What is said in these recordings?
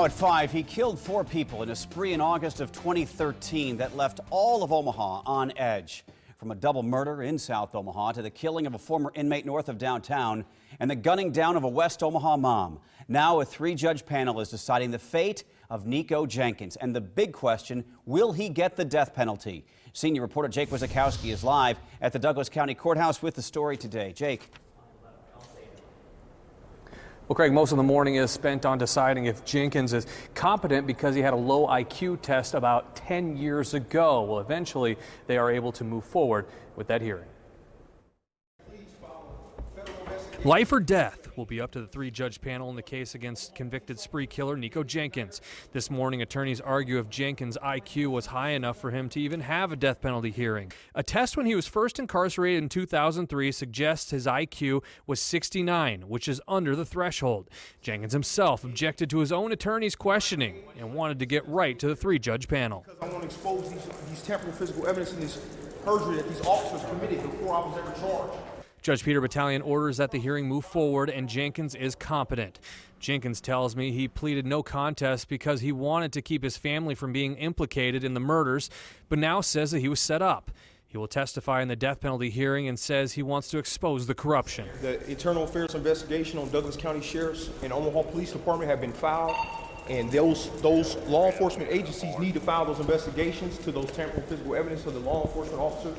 Now at 5, he killed 4 people in a spree in August of 2013 that left all of Omaha on edge. From a double murder in South Omaha to the killing of a former inmate north of downtown and the gunning down of a West Omaha mom. Now a 3-judge panel is deciding the fate of Nikko Jenkins. And the big question, will he get the death penalty? Senior reporter Jake Wizakowski is live at the Douglas County Courthouse with the story today. Jake. Well, Craig, most of the morning is spent on deciding if Jenkins is competent because he had a low IQ test about 10 years ago. Well, eventually they are able to move forward with that hearing. Life or death will be up to the 3-judge panel in the case against convicted spree killer Nikko Jenkins. This morning, attorneys argue if Jenkins' IQ was high enough for him to even have a death penalty hearing. A test when he was first incarcerated in 2003 suggests his IQ was 69, which is under the threshold. Jenkins himself objected to his own attorney's questioning and wanted to get right to the 3-judge panel. I want to expose these temporal physical evidence and this perjury that these officers committed before I was ever charged. Judge Peter Battalion orders that the hearing move forward and Jenkins is competent. Jenkins tells me he pleaded no contest because he wanted to keep his family from being implicated in the murders, but now says that he was set up. He will testify in the death penalty hearing and says he wants to expose the corruption. The internal affairs investigation on Douglas County Sheriff's and Omaha Police Department have been filed, and those law enforcement agencies need to file those investigations to those temporal physical evidence of the law enforcement officers.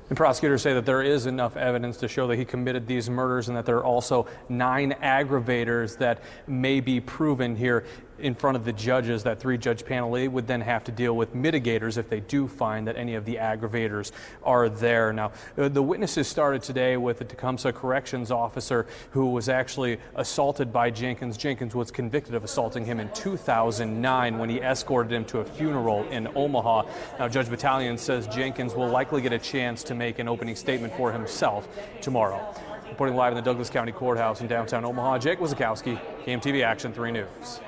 And prosecutors say that there is enough evidence to show that he committed these murders and that there are also 9 aggravators that may be proven here in front of the judges. That 3-judge panel would then have to deal with mitigators if they do find that any of the aggravators are there. Now, the witnesses started today with a Tecumseh corrections officer who was actually assaulted by Jenkins. Jenkins was convicted of assaulting him in 2009 when he escorted him to a funeral in Omaha. Now, Judge Battalion says Jenkins will likely get a chance to make an opening statement for himself tomorrow. Reporting live in the Douglas County Courthouse in downtown Omaha, Jake Wizakowski, KMTV Action 3 News.